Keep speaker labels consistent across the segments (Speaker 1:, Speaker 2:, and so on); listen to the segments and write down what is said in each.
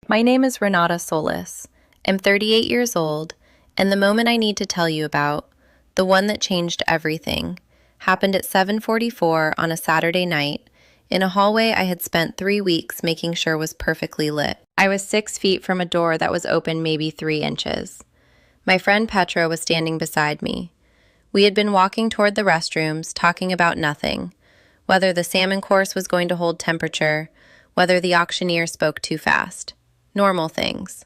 Speaker 1: My name is Renata Solis. I'm 38 years old, and the moment I need to tell you about, the one that changed everything, happened at 7:44 on a Saturday night in a hallway I had spent 3 weeks making sure was perfectly lit. I was 6 feet from a door that was open maybe 3 inches. My friend Petra was standing beside me. We had been walking toward the restrooms, talking about nothing, whether the salmon course was going to hold temperature, whether the auctioneer spoke too fast. Normal things.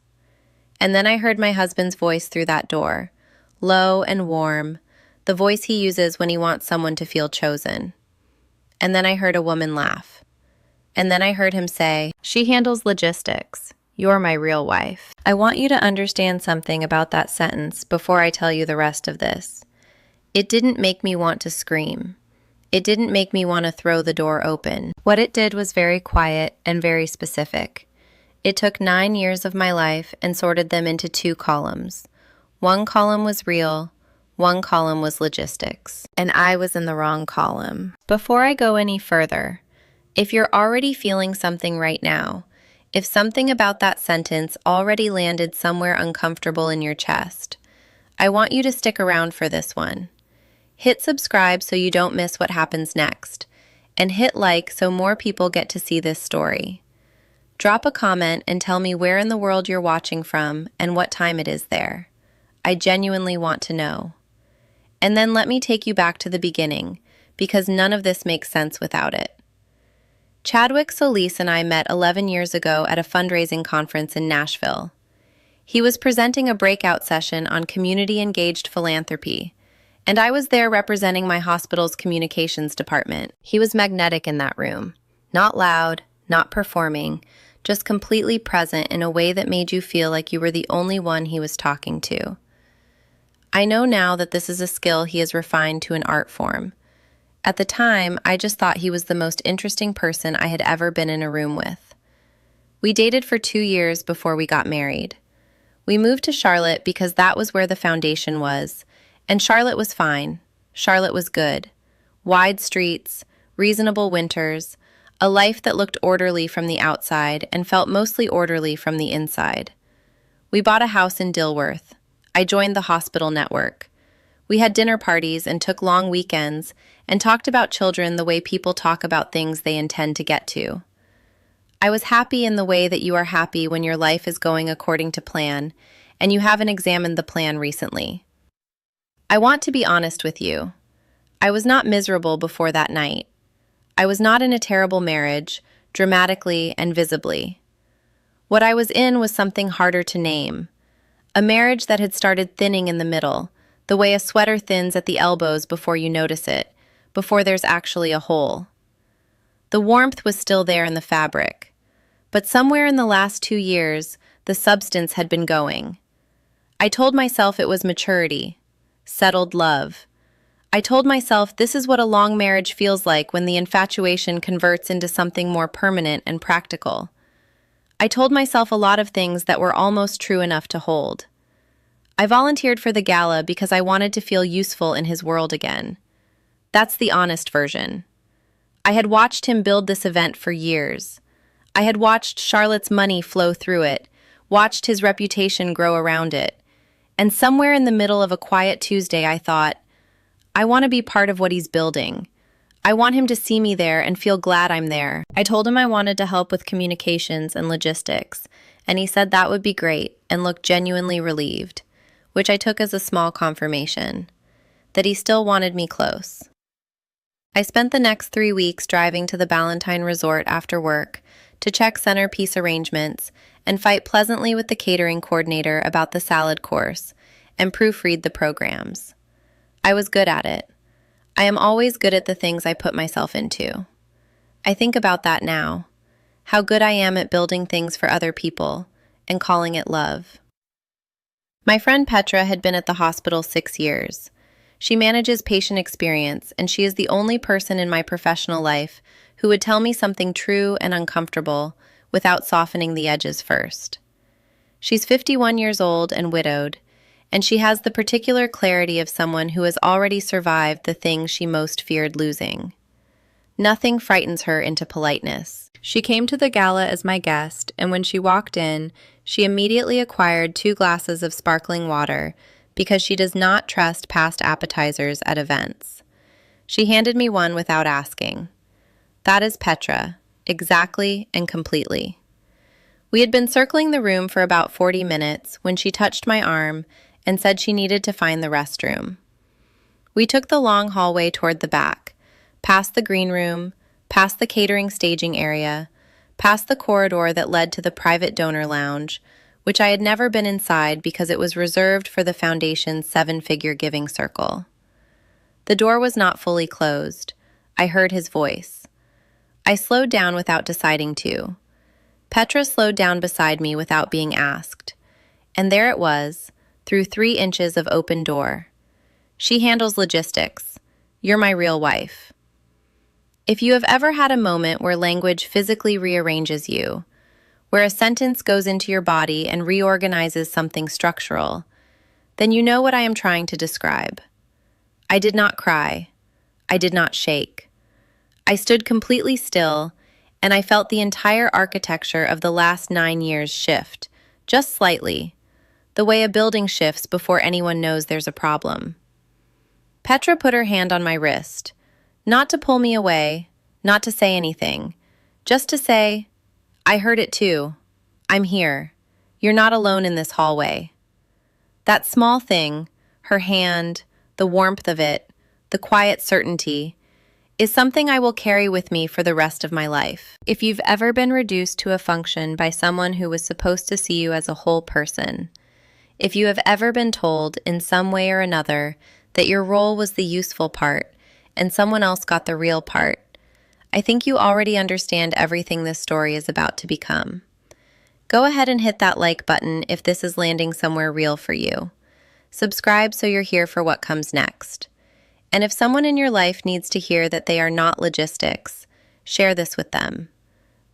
Speaker 1: And then I heard my husband's voice through that door, low and warm, the voice he uses when he wants someone to feel chosen. And then I heard a woman laugh. And then I heard him say, "She handles logistics. You're my real wife." I want you to understand something about that sentence before I tell you the rest of this. It didn't make me want to scream. It didn't make me want to throw the door open. What it did was very quiet and very specific. It took 9 years of my life and sorted them into 2 columns. One column was real, one column was logistics. And I was in the wrong column. Before I go any further, if you're already feeling something right now, if something about that sentence already landed somewhere uncomfortable in your chest, I want you to stick around for this one. Hit subscribe so you don't miss what happens next, and hit like so more people get to see this story. Drop a comment and tell me where in the world you're watching from and what time it is there. I genuinely want to know. And then let me take you back to the beginning, because none of this makes sense without it. Chadwick Solis and I met 11 years ago at a fundraising conference in Nashville. He was presenting a breakout session on community-engaged philanthropy, and I was there representing my hospital's communications department. He was magnetic in that room. Not loud, not performing, just completely present in a way that made you feel like you were the only one he was talking to. I know now that this is a skill he has refined to an art form. At the time, I just thought he was the most interesting person I had ever been in a room with. We dated for 2 years before we got married. We moved to Charlotte because that was where the foundation was, and Charlotte was fine. Charlotte was good. Wide streets, reasonable winters, a life that looked orderly from the outside and felt mostly orderly from the inside. We bought a house in Dilworth. I joined the hospital network. We had dinner parties and took long weekends and talked about children the way people talk about things they intend to get to. I was happy in the way that you are happy when your life is going according to plan and you haven't examined the plan recently. I want to be honest with you. I was not miserable before that night. I was not in a terrible marriage, dramatically and visibly. What I was in was something harder to name. A marriage that had started thinning in the middle, the way a sweater thins at the elbows before you notice it, before there's actually a hole. The warmth was still there in the fabric, but somewhere in the last 2 years, the substance had been going. I told myself it was maturity, settled love. I told myself this is what a long marriage feels like when the infatuation converts into something more permanent and practical. I told myself a lot of things that were almost true enough to hold. I volunteered for the Gala because I wanted to feel useful in his world again. That's the honest version. I had watched him build this event for years. I had watched Charlotte's money flow through it, watched his reputation grow around it. And somewhere in the middle of a quiet Tuesday, I thought, I want to be part of what he's building. I want him to see me there and feel glad I'm there. I told him I wanted to help with communications and logistics, and he said that would be great and looked genuinely relieved, which I took as a small confirmation, that he still wanted me close. I spent the next 3 weeks driving to the Ballantine Resort after work to check centerpiece arrangements and fight pleasantly with the catering coordinator about the salad course and proofread the programs. I was good at it. I am always good at the things I put myself into. I think about that now, how good I am at building things for other people and calling it love. My friend Petra had been at the hospital 6 years. She manages patient experience, and she is the only person in my professional life who would tell me something true and uncomfortable without softening the edges first. She's 51 years old and widowed, and she has the particular clarity of someone who has already survived the thing she most feared losing. Nothing frightens her into politeness. She came to the gala as my guest, and when she walked in, she immediately acquired 2 glasses of sparkling water because she does not trust past appetizers at events. She handed me one without asking. That is Petra, exactly and completely. We had been circling the room for about 40 minutes when she touched my arm and said she needed to find the restroom. We took the long hallway toward the back, past the green room, past the catering staging area, past the corridor that led to the private donor lounge, which I had never been inside because it was reserved for the Foundation's 7-figure giving circle. The door was not fully closed. I heard his voice. I slowed down without deciding to. Petra slowed down beside me without being asked. And there it was, through 3 inches of open door. She handles logistics. You're my real wife. If you have ever had a moment where language physically rearranges you, where a sentence goes into your body and reorganizes something structural, then you know what I am trying to describe. I did not cry. I did not shake. I stood completely still, and I felt the entire architecture of the last 9 years shift, just slightly, the way a building shifts before anyone knows there's a problem. Petra put her hand on my wrist, not to pull me away, not to say anything, just to say, I heard it too. I'm here. You're not alone in this hallway. That small thing, her hand, the warmth of it, the quiet certainty, is something I will carry with me for the rest of my life. If you've ever been reduced to a function by someone who was supposed to see you as a whole person, if you have ever been told in some way or another that your role was the useful part and someone else got the real part, I think you already understand everything this story is about to become. Go ahead and hit that like button if this is landing somewhere real for you. Subscribe so you're here for what comes next. And if someone in your life needs to hear that they are not logistics, share this with them.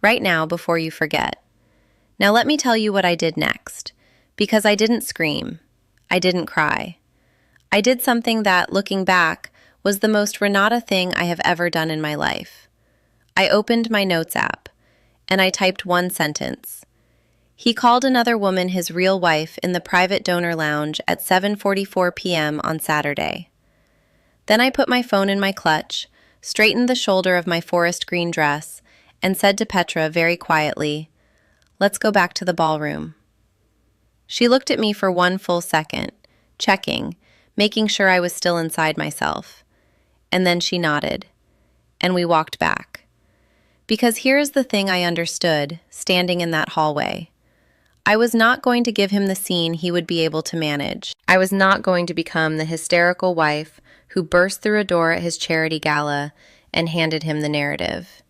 Speaker 1: Right now, before you forget. Now let me tell you what I did next. Because I didn't scream. I didn't cry. I did something that, looking back, was the most Renata thing I have ever done in my life. I opened my notes app, and I typed one sentence. He called another woman his real wife in the private donor lounge at 7:44 p.m. on Saturday. Then I put my phone in my clutch, straightened the shoulder of my forest green dress, and said to Petra very quietly, "Let's go back to the ballroom." She looked at me for 1 full second, checking, making sure I was still inside myself. And then she nodded, and we walked back. Because here is the thing I understood, standing in that hallway. I was not going to give him the scene he would be able to manage. I was not going to become the hysterical wife who burst through a door at his charity gala and handed him the narrative.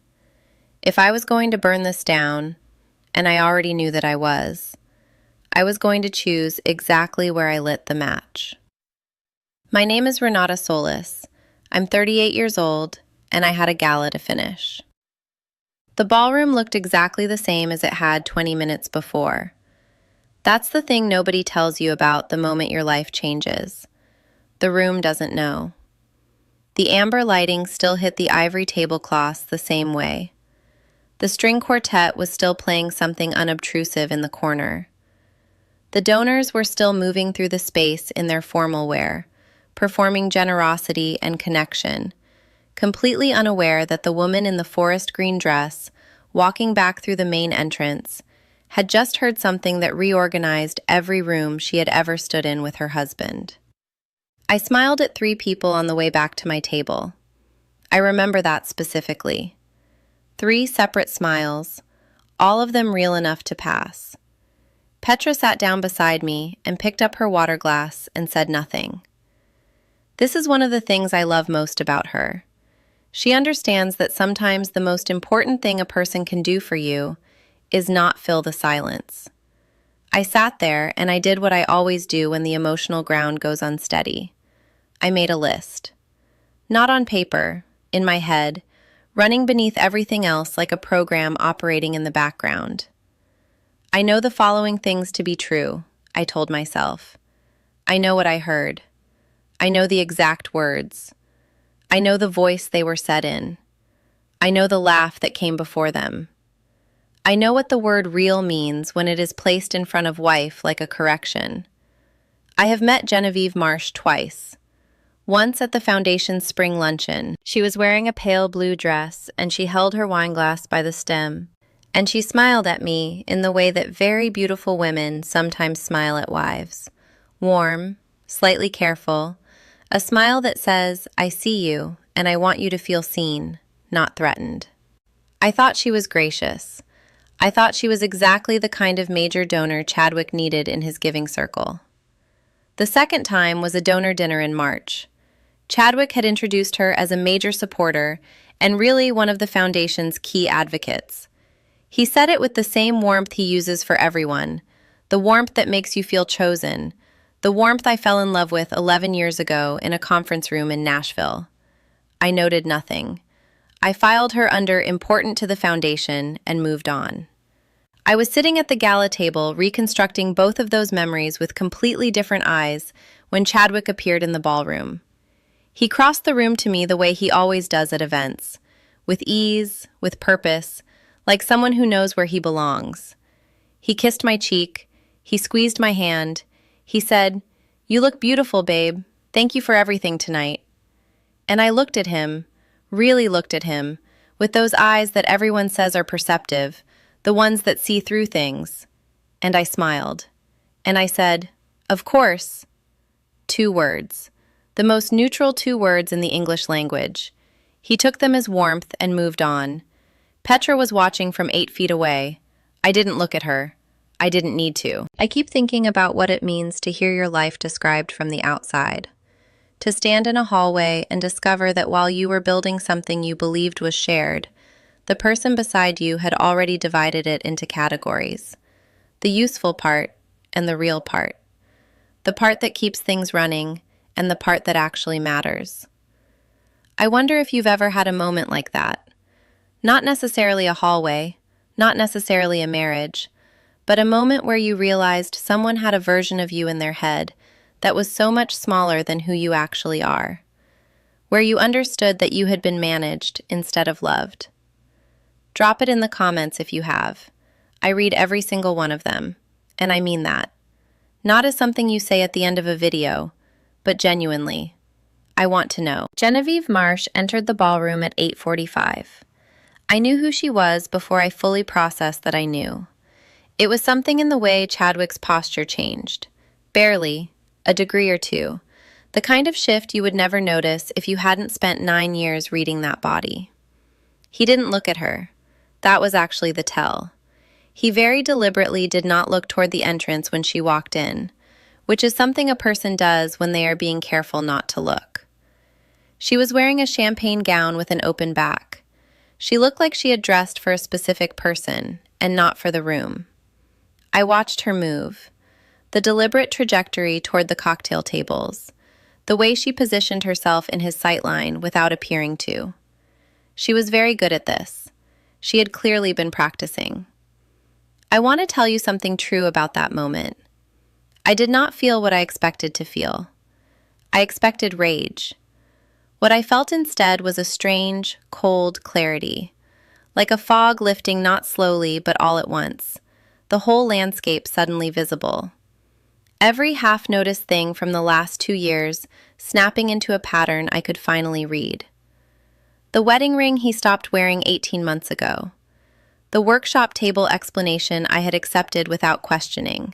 Speaker 1: If I was going to burn this down, and I already knew that I was going to choose exactly where I lit the match. My name is Renata Solis. I'm 38 years old, and I had a gala to finish. The ballroom looked exactly the same as it had 20 minutes before. That's the thing nobody tells you about the moment your life changes. The room doesn't know. The amber lighting still hit the ivory tablecloths the same way. The string quartet was still playing something unobtrusive in the corner. The donors were still moving through the space in their formal wear, performing generosity and connection, completely unaware that the woman in the forest green dress, walking back through the main entrance, had just heard something that reorganized every room she had ever stood in with her husband. I smiled at 3 people on the way back to my table. I remember that specifically. 3 separate smiles, all of them real enough to pass. Petra sat down beside me and picked up her water glass and said nothing. This is one of the things I love most about her. She understands that sometimes the most important thing a person can do for you is not fill the silence. I sat there and I did what I always do when the emotional ground goes unsteady. I made a list. Not on paper, in my head, running beneath everything else like a program operating in the background. I know the following things to be true, I told myself. I know what I heard. I know the exact words. I know the voice they were said in. I know the laugh that came before them. I know what the word real means when it is placed in front of wife like a correction. I have met Genevieve Marsh twice. Once at the Foundation's spring luncheon, she was wearing a pale blue dress and she held her wineglass by the stem. And she smiled at me in the way that very beautiful women sometimes smile at wives. Warm, slightly careful, a smile that says, I see you and I want you to feel seen, not threatened. I thought she was gracious. I thought she was exactly the kind of major donor Chadwick needed in his giving circle. The second time was a donor dinner in March. Chadwick had introduced her as a major supporter and really one of the Foundation's key advocates. He said it with the same warmth he uses for everyone, the warmth that makes you feel chosen, the warmth I fell in love with 11 years ago in a conference room in Nashville. I noted nothing. I filed her under important to the Foundation and moved on. I was sitting at the gala table reconstructing both of those memories with completely different eyes when Chadwick appeared in the ballroom. He crossed the room to me the way he always does at events, with ease, with purpose, like someone who knows where he belongs. He kissed my cheek, he squeezed my hand, he said, "You look beautiful, babe. Thank you for everything tonight." And I looked at him, really looked at him, with those eyes that everyone says are perceptive, the ones that see through things. And I smiled. And I said, "Of course." 2 words. The most neutral 2 words in the English language. He took them as warmth and moved on. Petra was watching from 8 feet away. I didn't look at her. I didn't need to. I keep thinking about what it means to hear your life described from the outside. To stand in a hallway and discover that while you were building something you believed was shared, the person beside you had already divided it into categories. The useful part and the real part. The part that keeps things running and the part that actually matters. I wonder if you've ever had a moment like that. Not necessarily a hallway, not necessarily a marriage, but a moment where you realized someone had a version of you in their head that was so much smaller than who you actually are. Where you understood that you had been managed instead of loved. Drop it in the comments if you have. I read every single one of them, and I mean that. Not as something you say at the end of a video, but genuinely. I want to know. Genevieve Marsh entered the ballroom at 8:45. I knew who she was before I fully processed that I knew. It was something in the way Chadwick's posture changed. Barely, a degree or two. The kind of shift you would never notice if you hadn't spent 9 years reading that body. He didn't look at her. That was actually the tell. He very deliberately did not look toward the entrance when she walked in, which is something a person does when they are being careful not to look. She was wearing a champagne gown with an open back. She looked like she had dressed for a specific person and not for the room. I watched her move. The deliberate trajectory toward the cocktail tables. The way she positioned herself in his sightline without appearing to. She was very good at this. She had clearly been practicing. I want to tell you something true about that moment. I did not feel what I expected to feel. I expected rage. What I felt instead was a strange, cold clarity, like a fog lifting not slowly but all at once, the whole landscape suddenly visible. Every half-noticed thing from the last 2 years snapping into a pattern I could finally read. The wedding ring he stopped wearing 18 months ago. The workshop table explanation I had accepted without questioning.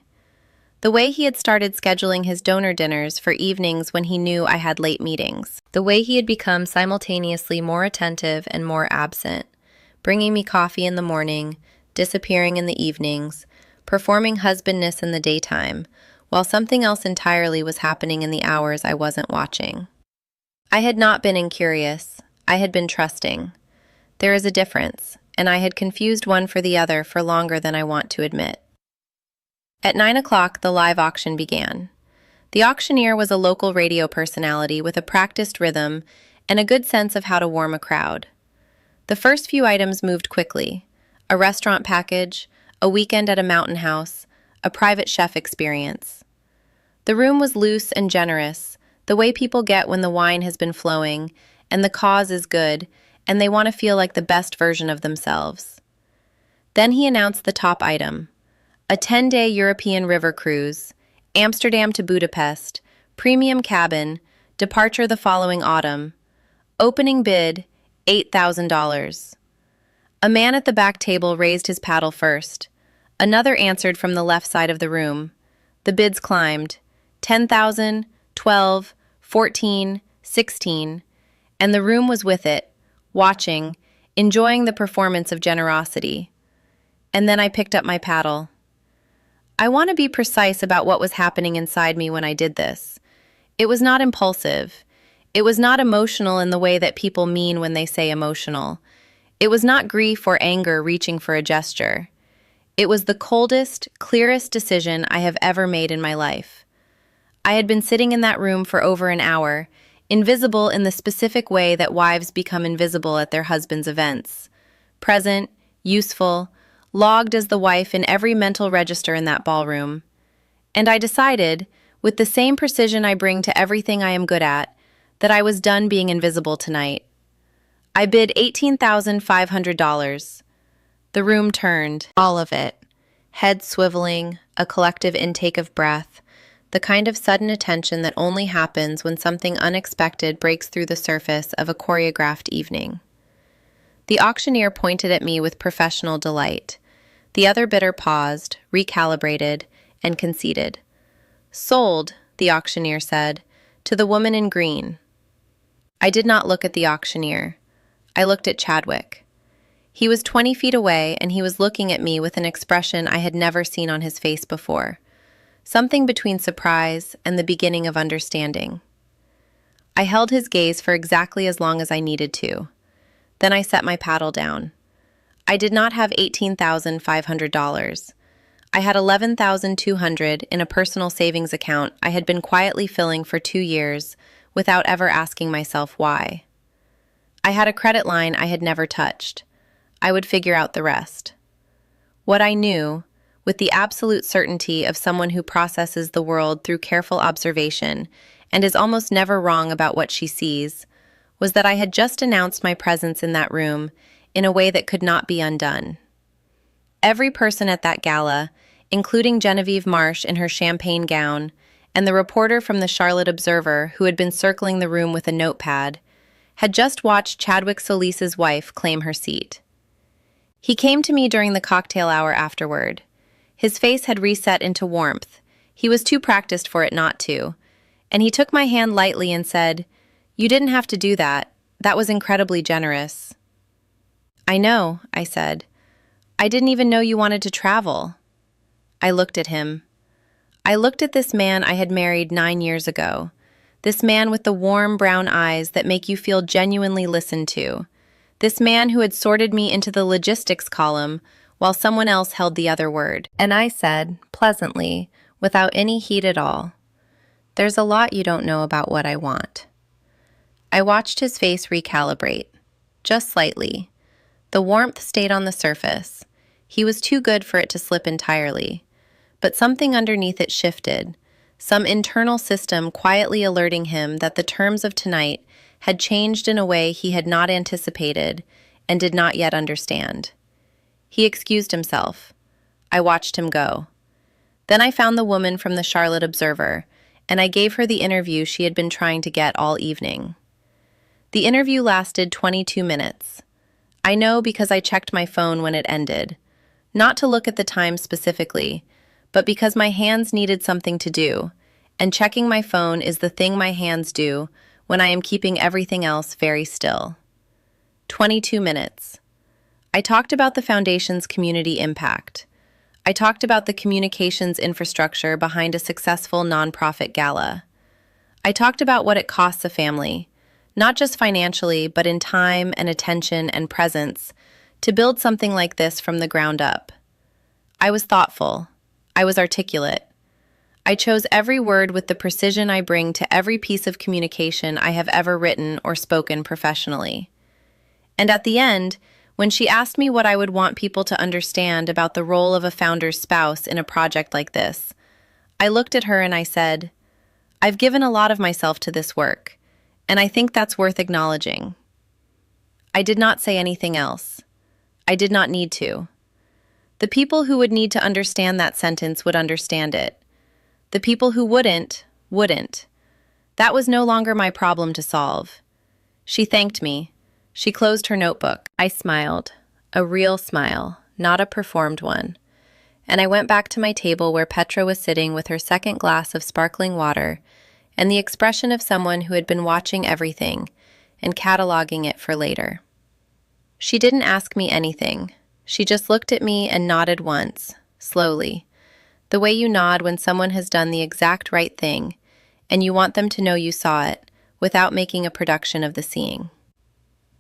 Speaker 1: The way he had started scheduling his donor dinners for evenings when he knew I had late meetings. The way he had become simultaneously more attentive and more absent, bringing me coffee in the morning, disappearing in the evenings, performing husbandness in the daytime, while something else entirely was happening in the hours I wasn't watching. I had not been incurious. I had been trusting. There is a difference, and I had confused one for the other for longer than I want to admit. At 9 o'clock, the live auction began. The auctioneer was a local radio personality with a practiced rhythm and a good sense of how to warm a crowd. The first few items moved quickly. A restaurant package, a weekend at a mountain house, a private chef experience. The room was loose and generous, the way people get when the wine has been flowing, and the cause is good, and they want to feel like the best version of themselves. Then he announced the top item: a 10-day European river cruise, Amsterdam to Budapest, premium cabin, departure the following autumn. Opening bid, $8,000. A man at the back table raised his paddle first. Another answered from the left side of the room. The bids climbed: 10,000, 12, 14, 16, and the room was with it, watching, enjoying the performance of generosity. And then I picked up my paddle. I want to be precise about what was happening inside me when I did this. It was not impulsive. It was not emotional in the way that people mean when they say emotional. It was not grief or anger reaching for a gesture. It was the coldest, clearest decision I have ever made in my life. I had been sitting in that room for over an hour, invisible in the specific way that wives become invisible at their husbands' events. Present, useful, logged as the wife in every mental register in that ballroom. And I decided, with the same precision I bring to everything I am good at, that I was done being invisible tonight. I bid $18,500. The room turned, all of it, head swiveling, a collective intake of breath, the kind of sudden attention that only happens when something unexpected breaks through the surface of a choreographed evening. The auctioneer pointed at me with professional delight. The other bidder paused, recalibrated, and conceded. "Sold," the auctioneer said, "to the woman in green." I did not look at the auctioneer. I looked at Chadwick. He was 20 feet away, and he was looking at me with an expression I had never seen on his face before. Something between surprise and the beginning of understanding. I held his gaze for exactly as long as I needed to. Then I set my paddle down. I did not have $18,500. I had $11,200 in a personal savings account I had been quietly filling for 2 years without ever asking myself why. I had a credit line I had never touched. I would figure out the rest. What I knew, with the absolute certainty of someone who processes the world through careful observation and is almost never wrong about what she sees, was that I had just announced my presence in that room in a way that could not be undone. Every person at that gala, including Genevieve Marsh in her champagne gown, and the reporter from the Charlotte Observer who had been circling the room with a notepad, had just watched Chadwick Solis's wife claim her seat. He came to me during the cocktail hour afterward. His face had reset into warmth. He was too practiced for it not to. And he took my hand lightly and said, "You didn't have to do that. That was incredibly generous." "I know," I said. "I didn't even know you wanted to travel." I looked at him. I looked at this man I had married 9 years ago. This man with the warm brown eyes that make you feel genuinely listened to. This man who had sorted me into the logistics column while someone else held the other word. And I said, pleasantly, without any heat at all, "There's a lot you don't know about what I want." I watched his face recalibrate, just slightly. The warmth stayed on the surface. He was too good for it to slip entirely. But something underneath it shifted, some internal system quietly alerting him that the terms of tonight had changed in a way he had not anticipated and did not yet understand. He excused himself. I watched him go. Then I found the woman from the Charlotte Observer, and I gave her the interview she had been trying to get all evening. The interview lasted 22 minutes. I know because I checked my phone when it ended. Not to look at the time specifically, but because my hands needed something to do, and checking my phone is the thing my hands do when I am keeping everything else very still. 22 minutes. I talked about the Foundation's community impact. I talked about the communications infrastructure behind a successful nonprofit gala. I talked about what it costs a family, not just financially, but in time and attention and presence, to build something like this from the ground up. I was thoughtful. I was articulate. I chose every word with the precision I bring to every piece of communication I have ever written or spoken professionally. And at the end, when she asked me what I would want people to understand about the role of a founder's spouse in a project like this, I looked at her and I said, "I've given a lot of myself to this work, and I think that's worth acknowledging." I did not say anything else. I did not need to. The people who would need to understand that sentence would understand it. The people who wouldn't. That was no longer my problem to solve. She thanked me. She closed her notebook. I smiled. A real smile, not a performed one. And I went back to my table where Petra was sitting with her second glass of sparkling water and the expression of someone who had been watching everything and cataloging it for later. She didn't ask me anything. She just looked at me and nodded once, slowly, the way you nod when someone has done the exact right thing and you want them to know you saw it without making a production of the seeing.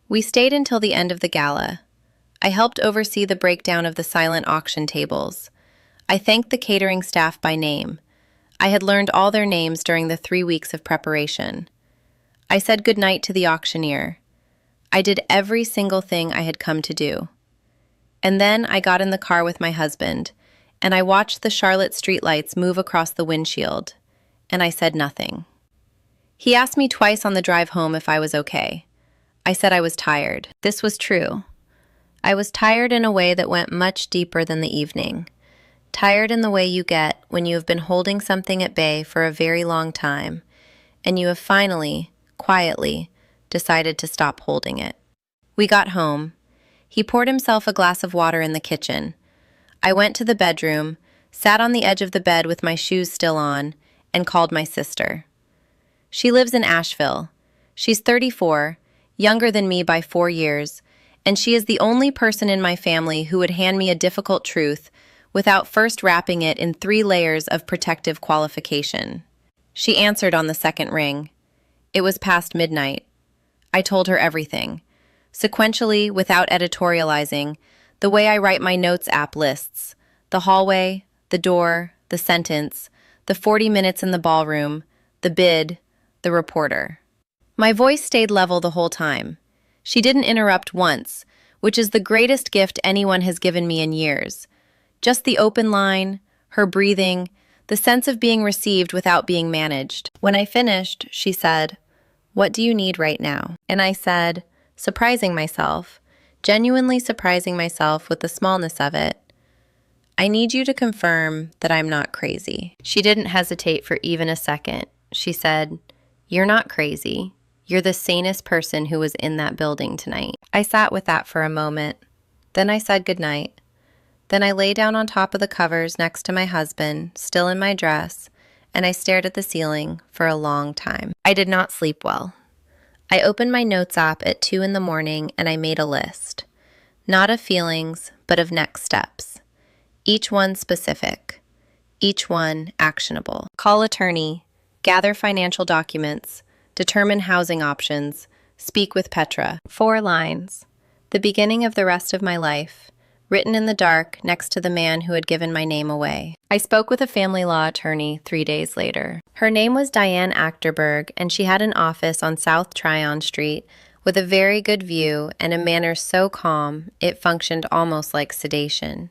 Speaker 1: We stayed until the end of the gala. I helped oversee the breakdown of the silent auction tables. I thanked the catering staff by name. I had learned all their names during the 3 weeks of preparation. I said goodnight to the auctioneer. I did every single thing I had come to do. And then I got in the car with my husband, and I watched the Charlotte streetlights move across the windshield, and I said nothing. He asked me twice on the drive home if I was okay. I said I was tired. This was true. I was tired in a way that went much deeper than the evening. Tired in the way you get when you have been holding something at bay for a very long time, and you have finally, quietly, decided to stop holding it. We got home. He poured himself a glass of water in the kitchen. I went to the bedroom, sat on the edge of the bed with my shoes still on, and called my sister. She lives in Asheville. She's 34, younger than me by 4 years, and she is the only person in my family who would hand me a difficult truth without first wrapping it in 3 layers of protective qualification. She answered on the second ring. It was past midnight. I told her everything, sequentially, without editorializing, the way I write my notes app lists, the hallway, the door, the sentence, the 40 minutes in the ballroom, the bid, the reporter. My voice stayed level the whole time. She didn't interrupt once, which is the greatest gift anyone has given me in years. Just the open line, her breathing, the sense of being received without being managed. When I finished, she said, "What do you need right now?" And I said, surprising myself, genuinely surprising myself with the smallness of it, "I need you to confirm that I'm not crazy." She didn't hesitate for even a second. She said, "You're not crazy. You're the sanest person who was in that building tonight." I sat with that for a moment. Then I said goodnight. Then I lay down on top of the covers next to my husband, still in my dress, and I stared at the ceiling for a long time. I did not sleep well. I opened my notes app at 2 in the morning and I made a list. Not of feelings, but of next steps. Each one specific. Each one actionable. Call attorney. Gather financial documents. Determine housing options. Speak with Petra. 4 lines. The beginning of the rest of my life. Written in the dark next to the man who had given my name away. I spoke with a family law attorney 3 days later. Her name was Diane Achterberg, and she had an office on South Tryon Street with a very good view and a manner so calm it functioned almost like sedation.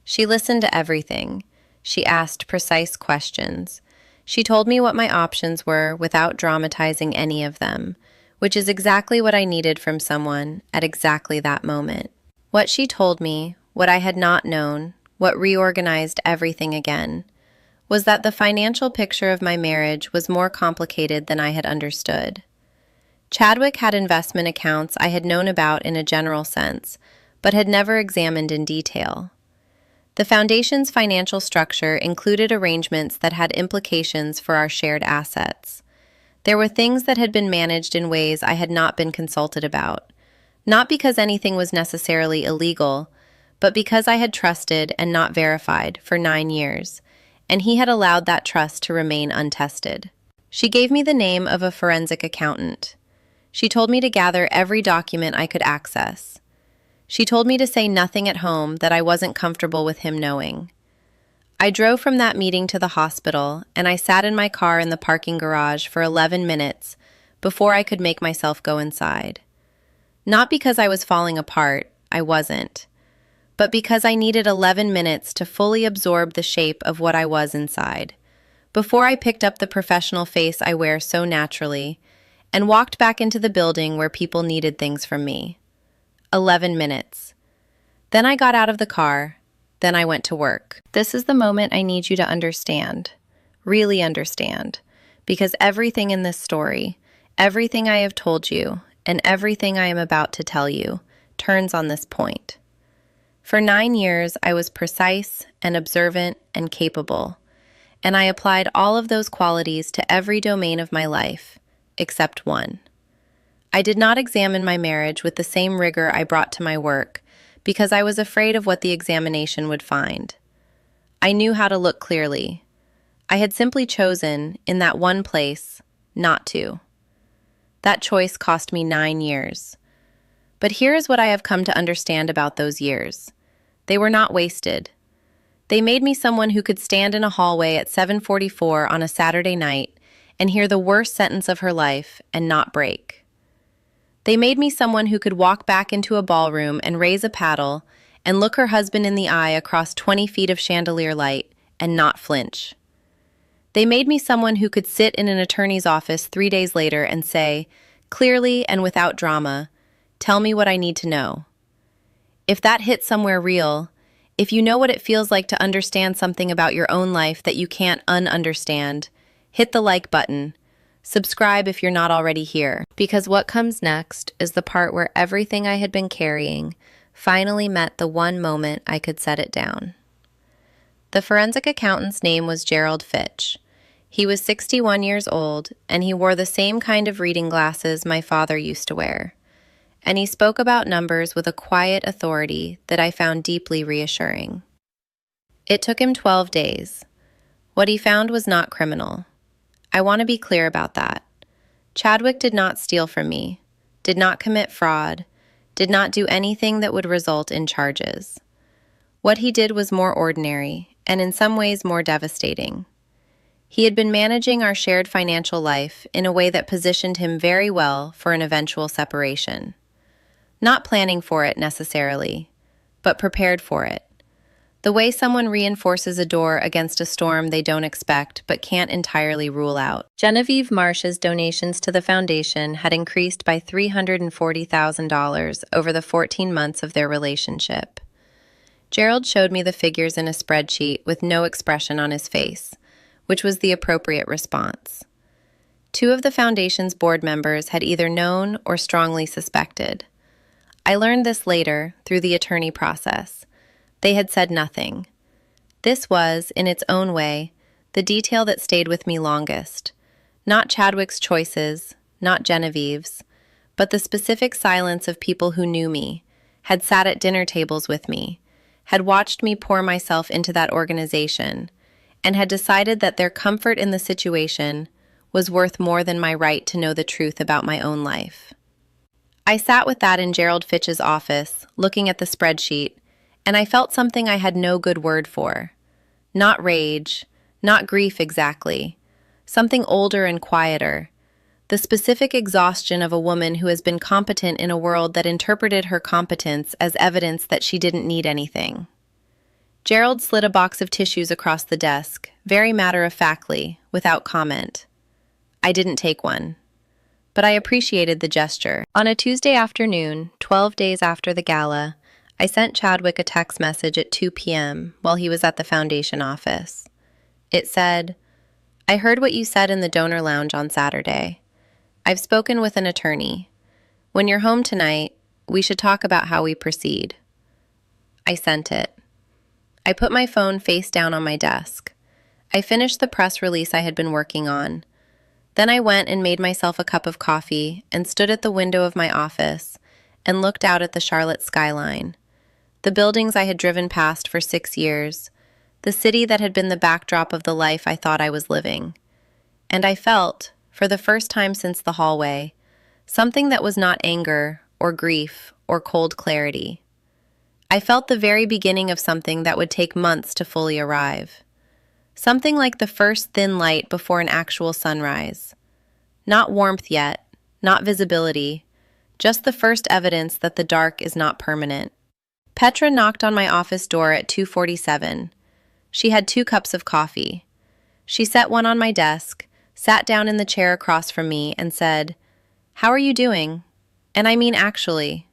Speaker 1: She listened to everything. She asked precise questions. She told me what my options were without dramatizing any of them, which is exactly what I needed from someone at exactly that moment. What she told me, what I had not known, what reorganized everything again, was that the financial picture of my marriage was more complicated than I had understood. Chadwick had investment accounts I had known about in a general sense, but had never examined in detail. The foundation's financial structure included arrangements that had implications for our shared assets. There were things that had been managed in ways I had not been consulted about. Not because anything was necessarily illegal, but because I had trusted and not verified for 9 years, and he had allowed that trust to remain untested. She gave me the name of a forensic accountant. She told me to gather every document I could access. She told me to say nothing at home that I wasn't comfortable with him knowing. I drove from that meeting to the hospital, and I sat in my car in the parking garage for 11 minutes before I could make myself go inside. Not because I was falling apart, I wasn't, but because I needed 11 minutes to fully absorb the shape of what I was inside, before I picked up the professional face I wear so naturally and walked back into the building where people needed things from me. 11 minutes. Then I got out of the car, Then I went to work. This is the moment I need you to understand, really understand, because everything in this story, everything I have told you, and everything I am about to tell you, turns on this point. For 9 years, I was precise and observant and capable, and I applied all of those qualities to every domain of my life, except one. I did not examine my marriage with the same rigor I brought to my work, because I was afraid of what the examination would find. I knew how to look clearly. I had simply chosen, in that one place, not to. That choice cost me 9 years. But here is what I have come to understand about those years. They were not wasted. They made me someone who could stand in a hallway at 7:44 on a Saturday night and hear the worst sentence of her life and not break. They made me someone who could walk back into a ballroom and raise a paddle and look her husband in the eye across 20 feet of chandelier light and not flinch. They made me someone who could sit in an attorney's office 3 days later and say, clearly and without drama, "Tell me what I need to know." If that hit somewhere real, if you know what it feels like to understand something about your own life that you can't un-understand, hit the like button. Subscribe if you're not already here, because what comes next is the part where everything I had been carrying finally met the one moment I could set it down. The forensic accountant's name was Gerald Fitch. He was 61 years old, and he wore the same kind of reading glasses my father used to wear. And he spoke about numbers with a quiet authority that I found deeply reassuring. It took him 12 days. What he found was not criminal. I want to be clear about that. Chadwick did not steal from me, did not commit fraud, did not do anything that would result in charges. What he did was more ordinary, and in some ways more devastating. He had been managing our shared financial life in a way that positioned him very well for an eventual separation. Not planning for it necessarily, but prepared for it. The way someone reinforces a door against a storm they don't expect but can't entirely rule out. Genevieve Marsh's donations to the foundation had increased by $340,000 over the 14 months of their relationship. Gerald showed me the figures in a spreadsheet with no expression on his face, which was the appropriate response. 2 of the foundation's board members had either known or strongly suspected. I learned this later through the attorney process. They had said nothing. This was, in its own way, the detail that stayed with me longest. Not Chadwick's choices, not Genevieve's, but the specific silence of people who knew me, had sat at dinner tables with me, had watched me pour myself into that organization, and had decided that their comfort in the situation was worth more than my right to know the truth about my own life. I sat with that in Gerald Fitch's office, looking at the spreadsheet, and I felt something I had no good word for. Not rage, not grief exactly. Something older and quieter. The specific exhaustion of a woman who has been competent in a world that interpreted her competence as evidence that she didn't need anything. Gerald slid a box of tissues across the desk, very matter-of-factly, without comment. I didn't take one, but I appreciated the gesture. On a Tuesday afternoon, 12 days after the gala, I sent Chadwick a text message at 2 p.m. while he was at the foundation office. It said, "I heard what you said in the donor lounge on Saturday. I've spoken with an attorney. When you're home tonight, we should talk about how we proceed." I sent it. I put my phone face down on my desk. I finished the press release I had been working on. Then I went and made myself a cup of coffee and stood at the window of my office and looked out at the Charlotte skyline. The buildings I had driven past for 6 years, the city that had been the backdrop of the life I thought I was living. And I felt, for the first time since the hallway, something that was not anger or grief or cold clarity. I felt the very beginning of something that would take months to fully arrive. Something like the first thin light before an actual sunrise. Not warmth yet, not visibility, just the first evidence that the dark is not permanent. Petra knocked on my office door at 2:47. She had 2 cups of coffee. She set one on my desk, sat down in the chair across from me, and said, "How are you doing?" And I mean actually.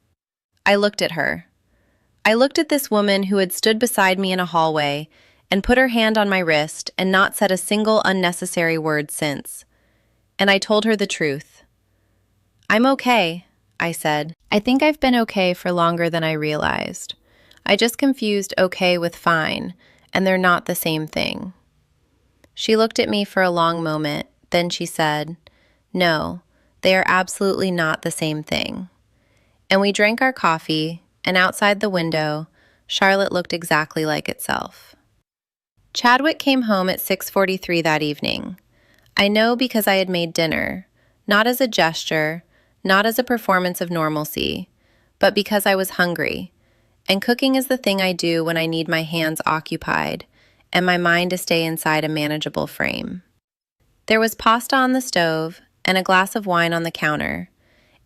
Speaker 1: I looked at her. I looked at this woman who had stood beside me in a hallway and put her hand on my wrist and not said a single unnecessary word since. And I told her the truth. "I'm okay," I said. "I think I've been okay for longer than I realized. I just confused okay with fine, and they're not the same thing." She looked at me for a long moment, then she said, "No, they are absolutely not the same thing." And we drank our coffee, and outside the window, Charlotte looked exactly like itself. Chadwick came home at 6:43 that evening. I know because I had made dinner, not as a gesture, not as a performance of normalcy, but because I was hungry, and cooking is the thing I do when I need my hands occupied and my mind to stay inside a manageable frame. There was pasta on the stove and a glass of wine on the counter,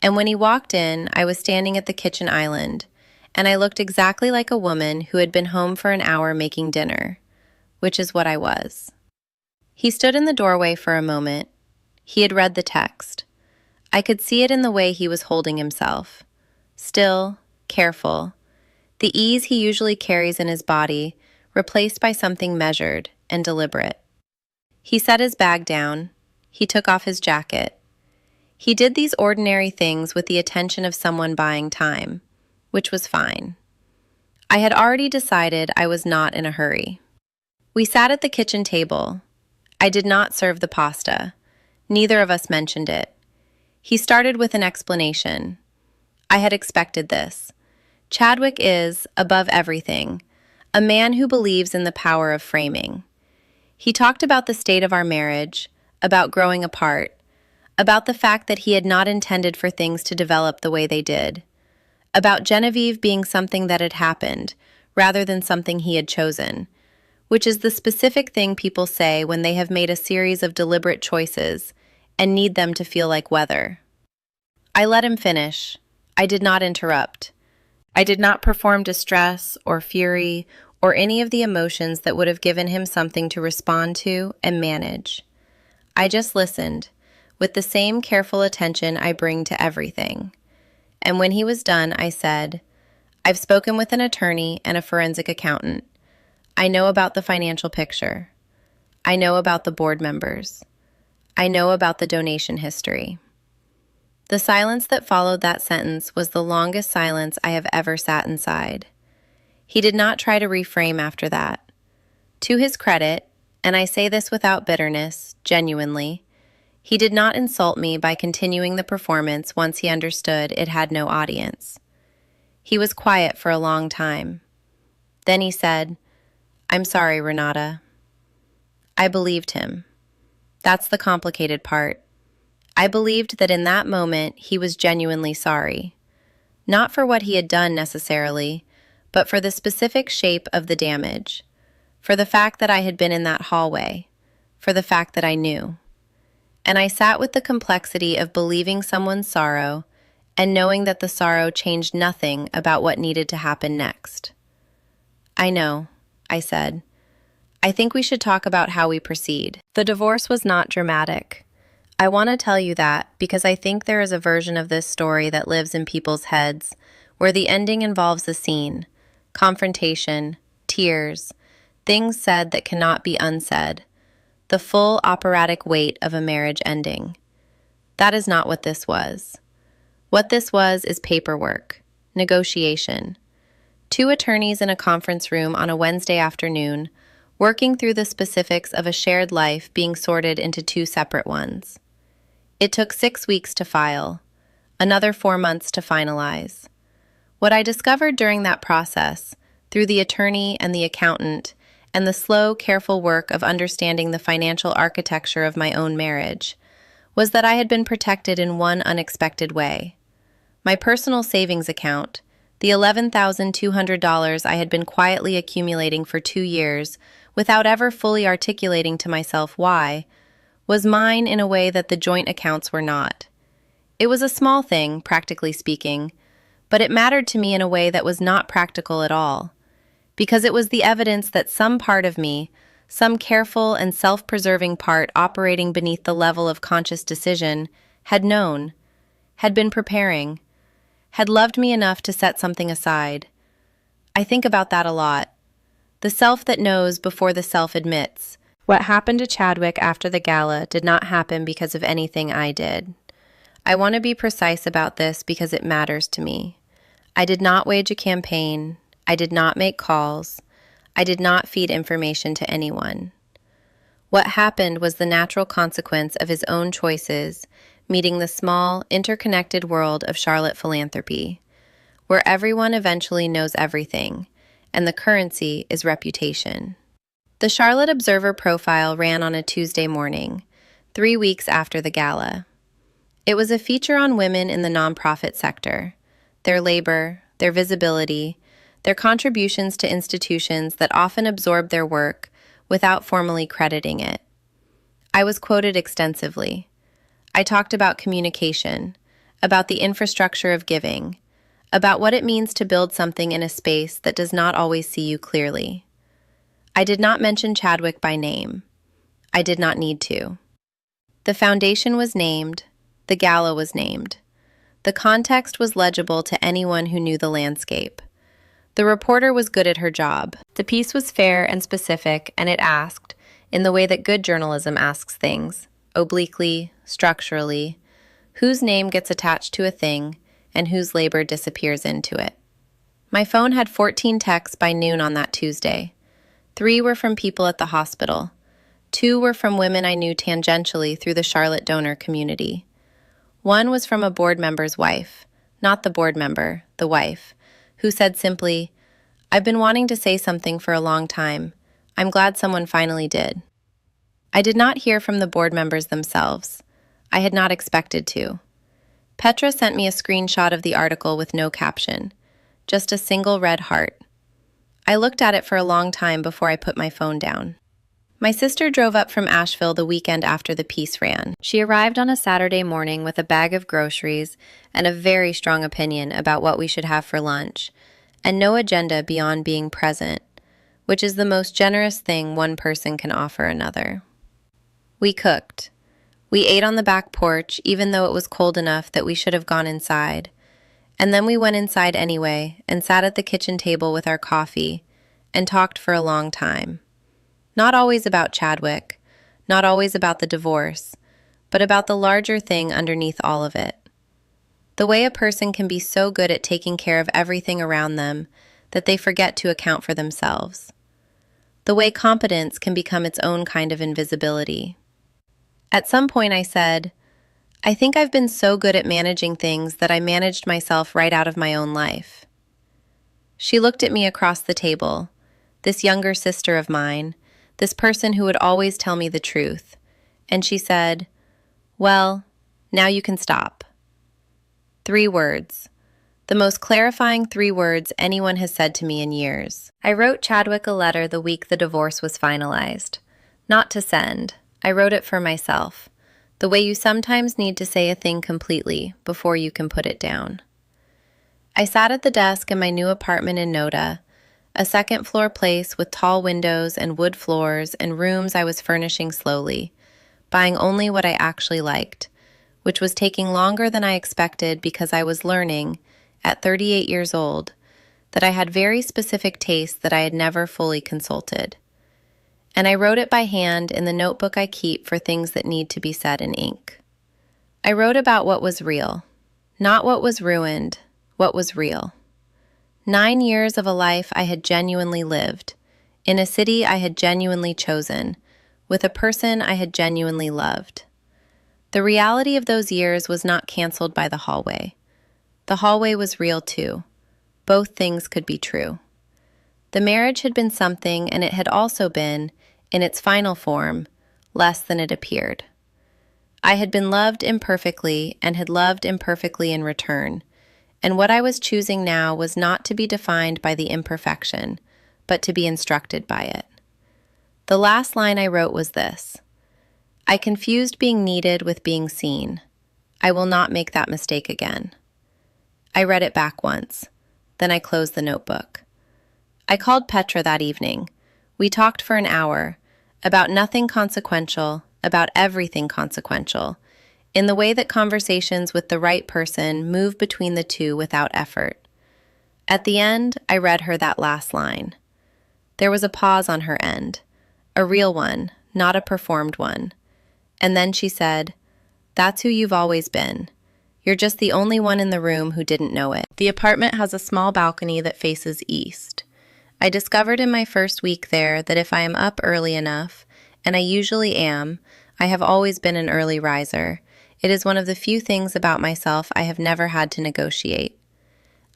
Speaker 1: and when he walked in, I was standing at the kitchen island, and I looked exactly like a woman who had been home for an hour making dinner, which is what I was. He stood in the doorway for a moment. He had read the text. I could see it in the way he was holding himself. Still, careful. The ease he usually carries in his body, replaced by something measured and deliberate. He set his bag down. He took off his jacket. He did these ordinary things with the attention of someone buying time, which was fine. I had already decided I was not in a hurry. We sat at the kitchen table. I did not serve the pasta. Neither of us mentioned it. He started with an explanation. I had expected this. Chadwick is, above everything, a man who believes in the power of framing. He talked about the state of our marriage, about growing apart, about the fact that he had not intended for things to develop the way they did, about Genevieve being something that had happened, rather than something he had chosen, which is the specific thing people say when they have made a series of deliberate choices and need them to feel like weather. I let him finish. I did not interrupt. I did not perform distress or fury or any of the emotions that would have given him something to respond to and manage. I just listened, with the same careful attention I bring to everything. And when he was done, I said, "I've spoken with an attorney and a forensic accountant. I know about the financial picture. I know about the board members. I know about the donation history." The silence that followed that sentence was the longest silence I have ever sat inside. He did not try to reframe after that. To his credit, and I say this without bitterness, genuinely, he did not insult me by continuing the performance once he understood it had no audience. He was quiet for a long time. Then he said, "I'm sorry, Renata." I believed him. That's the complicated part. I believed that in that moment he was genuinely sorry. Not for what he had done necessarily, but for the specific shape of the damage, for the fact that I had been in that hallway, for the fact that I knew. And I sat with the complexity of believing someone's sorrow and knowing that the sorrow changed nothing about what needed to happen next. "I know," I said. "I think we should talk about how we proceed." The divorce was not dramatic. I want to tell you that because I think there is a version of this story that lives in people's heads where the ending involves a scene, confrontation, tears, things said that cannot be unsaid, the full operatic weight of a marriage ending. That is not what this was. What this was is paperwork, negotiation. Two attorneys in a conference room on a Wednesday afternoon, working through the specifics of a shared life being sorted into two separate ones. It took 6 weeks to file, another 4 months to finalize. What I discovered during that process, through the attorney and the accountant, and the slow, careful work of understanding the financial architecture of my own marriage, was that I had been protected in one unexpected way. My personal savings account, the $11,200 I had been quietly accumulating for 2 years without ever fully articulating to myself why, was mine in a way that the joint accounts were not. It was a small thing, practically speaking, but it mattered to me in a way that was not practical at all, because it was the evidence that some part of me, some careful and self-preserving part operating beneath the level of conscious decision, had known, had been preparing, had loved me enough to set something aside. I think about that a lot. The self that knows before the self admits. What happened to Chadwick after the gala did not happen because of anything I did. I want to be precise about this because it matters to me. I did not wage a campaign. I did not make calls. I did not feed information to anyone. What happened was the natural consequence of his own choices, meeting the small, interconnected world of Charlotte philanthropy, where everyone eventually knows everything, and the currency is reputation. The Charlotte Observer profile ran on a Tuesday morning, 3 weeks after the gala. It was a feature on women in the nonprofit sector, their labor, their visibility, their contributions to institutions that often absorb their work without formally crediting it. I was quoted extensively. I talked about communication, about the infrastructure of giving, about what it means to build something in a space that does not always see you clearly. I did not mention Chadwick by name. I did not need to. The foundation was named. The gala was named. The context was legible to anyone who knew the landscape. The reporter was good at her job. The piece was fair and specific, and it asked, in the way that good journalism asks things, obliquely, structurally, whose name gets attached to a thing and whose labor disappears into it. My phone had 14 texts by noon on that Tuesday. 3 were from people at the hospital. 2 were from women I knew tangentially through the Charlotte donor community. 1 was from a board member's wife, not the board member, the wife, who said simply, "I've been wanting to say something for a long time. I'm glad someone finally did." I did not hear from the board members themselves. I had not expected to. Petra sent me a screenshot of the article with no caption, just a single red heart. I looked at it for a long time before I put my phone down. My sister drove up from Asheville the weekend after the piece ran. She arrived on a Saturday morning with a bag of groceries and a very strong opinion about what we should have for lunch, and no agenda beyond being present, which is the most generous thing one person can offer another. We cooked. We ate on the back porch, even though it was cold enough that we should have gone inside. And then we went inside anyway and sat at the kitchen table with our coffee and talked for a long time. Not always about Chadwick, not always about the divorce, but about the larger thing underneath all of it. The way a person can be so good at taking care of everything around them that they forget to account for themselves. The way competence can become its own kind of invisibility. At some point I said, I think I've been so good at managing things that I managed myself right out of my own life. She looked at me across the table, this younger sister of mine, this person who would always tell me the truth, and she said, "Well, now you can stop." 3 words. The most clarifying 3 words anyone has said to me in years. I wrote Chadwick a letter the week the divorce was finalized. Not to send. I wrote it for myself. The way you sometimes need to say a thing completely before you can put it down. I sat at the desk in my new apartment in Noda, a second-floor place with tall windows and wood floors and rooms I was furnishing slowly, buying only what I actually liked, which was taking longer than I expected because I was learning, at 38 years old, that I had very specific tastes that I had never fully consulted. And I wrote it by hand in the notebook I keep for things that need to be said in ink. I wrote about what was real, not what was ruined, what was real. 9 years of a life I had genuinely lived, in a city I had genuinely chosen, with a person I had genuinely loved. The reality of those years was not canceled by the hallway. The hallway was real too. Both things could be true. The marriage had been something, and it had also been, in its final form, less than it appeared. I had been loved imperfectly and had loved imperfectly in return, and what I was choosing now was not to be defined by the imperfection, but to be instructed by it. The last line I wrote was this: I confused being needed with being seen. I will not make that mistake again. I read it back once. Then I closed the notebook. I called Petra that evening. We talked for an hour, about nothing consequential, about everything consequential, in the way that conversations with the right person move between the two without effort. At the end, I read her that last line. There was a pause on her end, a real one, not a performed one. And then she said, "That's who you've always been. You're just the only one in the room who didn't know it." The apartment has a small balcony that faces east. I discovered in my first week there that if I am up early enough, and I usually am, I have always been an early riser. It is one of the few things about myself I have never had to negotiate.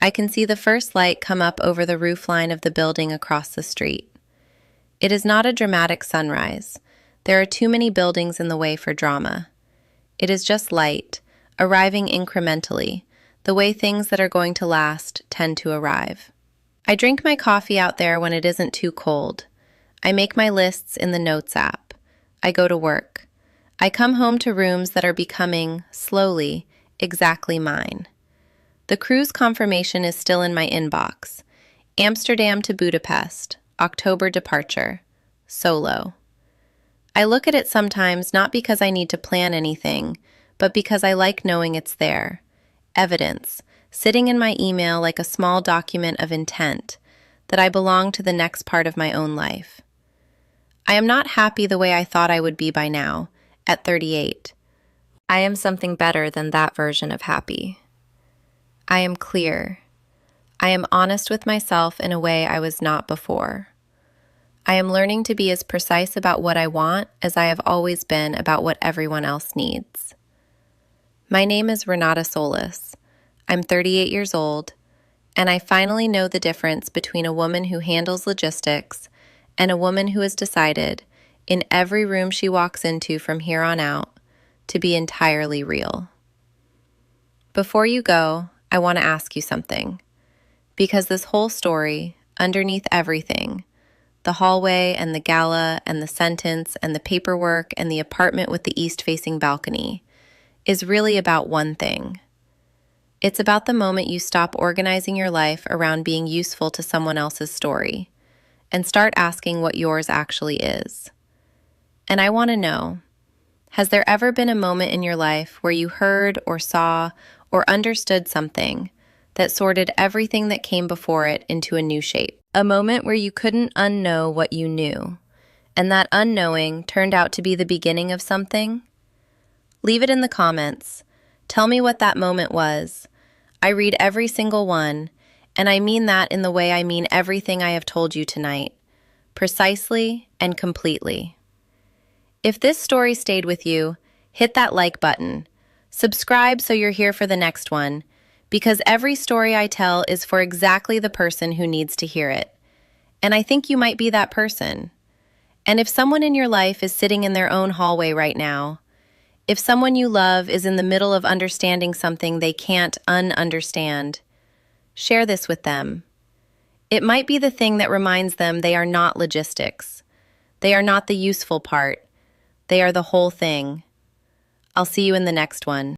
Speaker 1: I can see the first light come up over the roof line of the building across the street. It is not a dramatic sunrise. There are too many buildings in the way for drama. It is just light, arriving incrementally, the way things that are going to last tend to arrive. I drink my coffee out there when it isn't too cold. I make my lists in the Notes app. I go to work. I come home to rooms that are becoming, slowly, exactly mine. The cruise confirmation is still in my inbox. Amsterdam to Budapest, October departure, solo. I look at it sometimes not because I need to plan anything, but because I like knowing it's there. Evidence, sitting in my email like a small document of intent, that I belong to the next part of my own life. I am not happy the way I thought I would be by now, at 38. I am something better than that version of happy. I am clear. I am honest with myself in a way I was not before. I am learning to be as precise about what I want as I have always been about what everyone else needs. My name is Renata Solis. I'm 38 years old, and I finally know the difference between a woman who handles logistics and a woman who has decided, in every room she walks into from here on out, to be entirely real. Before you go, I want to ask you something. Because this whole story, underneath everything, the hallway and the gala and the sentence and the paperwork and the apartment with the east-facing balcony, is really about one thing. It's about the moment you stop organizing your life around being useful to someone else's story and start asking what yours actually is. And I want to know, has there ever been a moment in your life where you heard or saw or understood something that sorted everything that came before it into a new shape? A moment where you couldn't unknow what you knew, and that unknowing turned out to be the beginning of something? Leave it in the comments. Tell me what that moment was. I read every single one, and I mean that in the way I mean everything I have told you tonight, precisely and completely. If this story stayed with you, hit that like button. Subscribe so you're here for the next one, because every story I tell is for exactly the person who needs to hear it. And I think you might be that person. And if someone in your life is sitting in their own hallway right now, if someone you love is in the middle of understanding something they can't un-understand, share this with them. It might be the thing that reminds them they are not logistics. They are not the useful part. They are the whole thing. I'll see you in the next one.